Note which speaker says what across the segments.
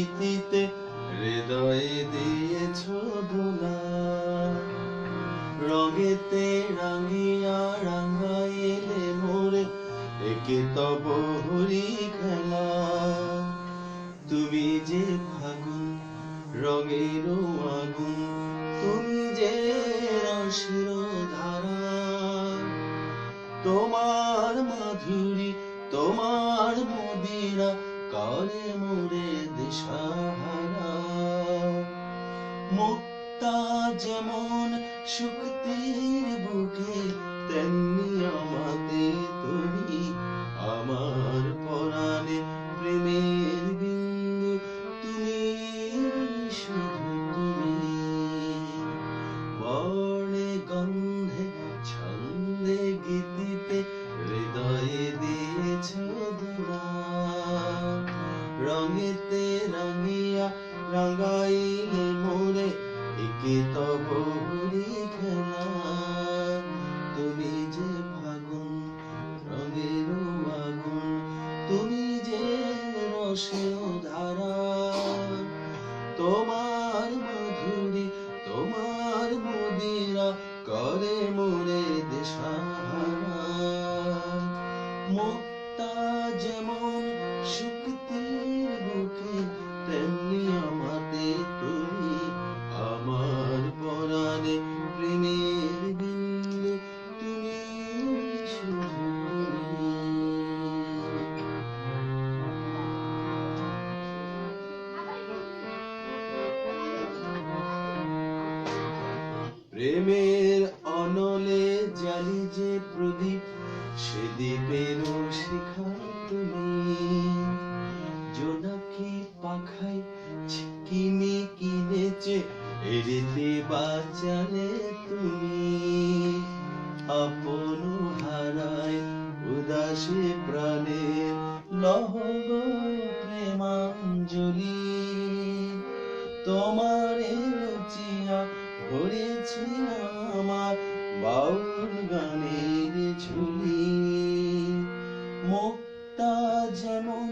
Speaker 1: ইতিতে হৃদয়ে দিয়েছ দোলা, রঙেতে রাঙিয়া রাঙাইলে মোরে একে তব হরি খেলা। তুমি যে ফাগুন রঙের আগুন, তুমি যে রসের ধারা, তোমার মাধুরী তোমার মদিরা করে মোরে দিশাহারা। মুক্তা যেমন শুক্তির বুকে, তেমনি আমাতে তুমি আমার পরাণে প্রেমের বিন্দু। তুমি শুধু তুমি, বর্ণে গন্ধে ছন্দে গীতিতে হৃদয়ে দিয়েছ দোলা, রঙেতে রাঙিয়া রাঙাইলে মোরে একে তব হরি খেলা। তুমি যে ফাগুন রঙের আগুন, তুমি যে রসের ধারা, তোমার মাধুরী তোমার মদিরা করে মোরে দিশাহারা। মুক্তা যেমন শুক্তির বুকে, তেমনি আমাতে তুমি আমার পরাণে প্রেমের বিন্দু। তুমি শুধু প্রেমের অনলে জ্বালি যে প্রদীপ, সে দ্বীপের শিখা তুমি। জোনাকি পাখায় ছিকিমি কিনেছে এড়িতে বাঁচালে তুমি। আপন হারায় উদাসী প্রাণের লহব প্রেমাঞ্জলি, তোমারে রচিয়া ভরেছি আমার বাউল গানের ঝুলি। মুক্তা যেমন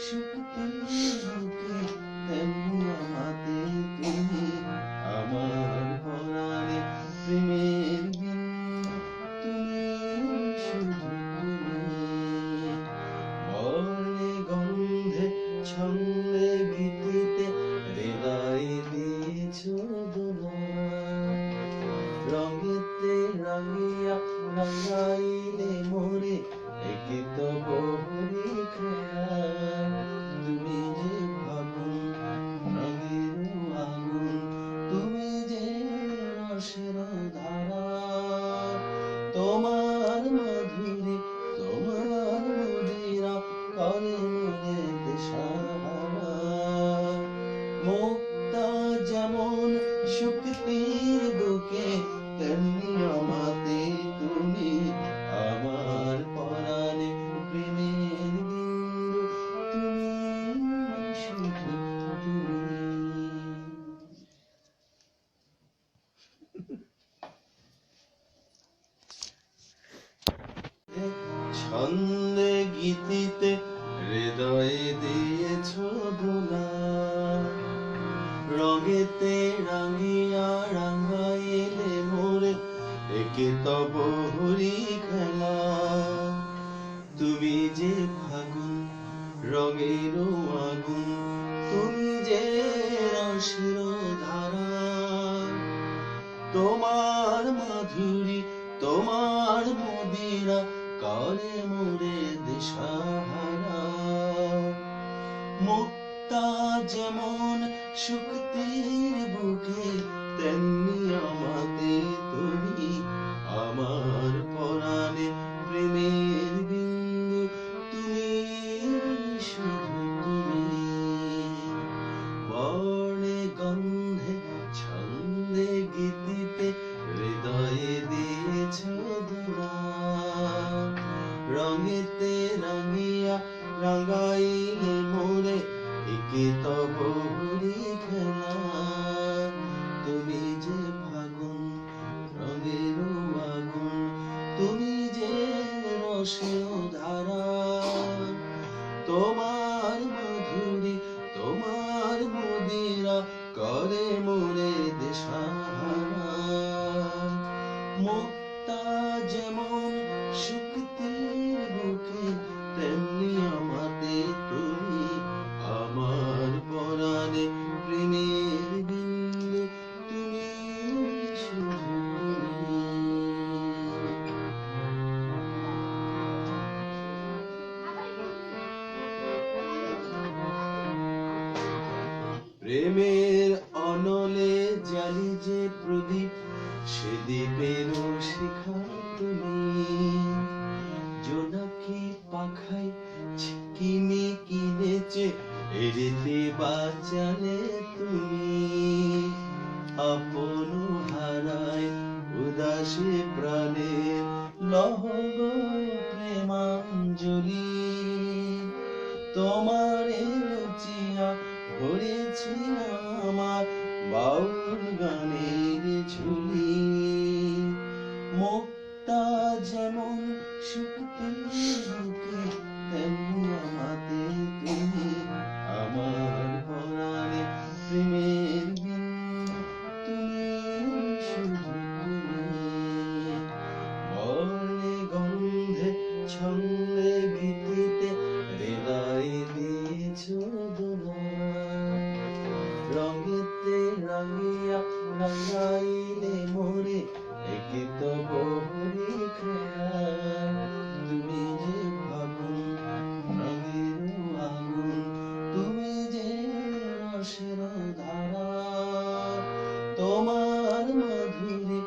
Speaker 1: শুক্তির বুকে, তেমনি আমাতে তুমি আমার পরাণে প্রেমের বিন্দু। তুমি শুধু তুমি, বর্ণে গন্ধে ছন্দে গীতিতে হৃদয়ে দিয়েছ দোলা, রঙেতে রাঙিয়া রাঙাইলে মোরে একে তব হরি খেলা। তুমি যে ফাগুন রঙের আগুন, তুমি যে রসের ধারা, তোমার মাধুরী তোমার মদিরা করে মোরে দিশাহারা। মুক্তা যেমন শুক্তির বুকে, তেমনি আমাতে তুমি আমার পরাণে প্রেমের বিন্দু। তুমি শুধু তুমি। ছন্দে গীতিতে হৃদয়ে দিয়েছ দোলা, রঙেতে রাঙিয়া রাঙাইলে মোরে একে তব হরি খেলা। তুমি যে ফাগুন রঙের আগুন, তুমি যে রসের ধারা, তোমার মাধুরী তোমার মদিরা করে মোরে দিশাহারা। মুক্তা যেমন শুক্তির বুকে, তেমনি আমাতে তুমি আমার পরাণে প্রেমের বিন্দু। তুমি শুধু তুমি, বর্ণে গন্ধে ছন্দে গীতিতে হৃদয়ে দিয়েছ দোলা, রঙেতে রাঙিয়া রাঙাইলে মোরে একে তব হরি খেলা। তুমি যে ফাগুন রঙের আগুন, তুমি যে রসের ধারা, তোমার মাধুরী তোমার নদীরা করে মোরে দেশাহারা। মুক্তা যেমন শুকতির বুকে, তেমনি আমাতে তুমি আমার পরাণে প্রেমের বিন্দু, তুমি শুধু তুমি। প্রেমের অনলে জ্বালি যে প্রদীপ, সে দ্বীপেরও শিখা তুমি। জোনাকি পাখায় ঝিকিমিকি নেচে এড়িতে বাঁচালে তুমি। আপন হারায় উদাসী প্রাণের লহব প্রেমাঞ্জলি। তোমারে রচিয়া ভরেছি আমার বাউল গানের ঝুলি। মুক্তা যেমন শুকতির বুকে, তেমনি আমাতে তুমি আমার পরাণে প্রেমের বিন্দু, তুমি শুধু তুমি। বর্ণে গন্ধে ছন্দে গীতিতে হৃদয় দিয়েছ দোলা। রঙেতে রাঙিয়া রাঙাইলে মোরে একে তো বহুরি খেলা। তুমি যে ফাগুন রঙের আগুন, তুমি যে রসের ধারা। তোমার মাধুরী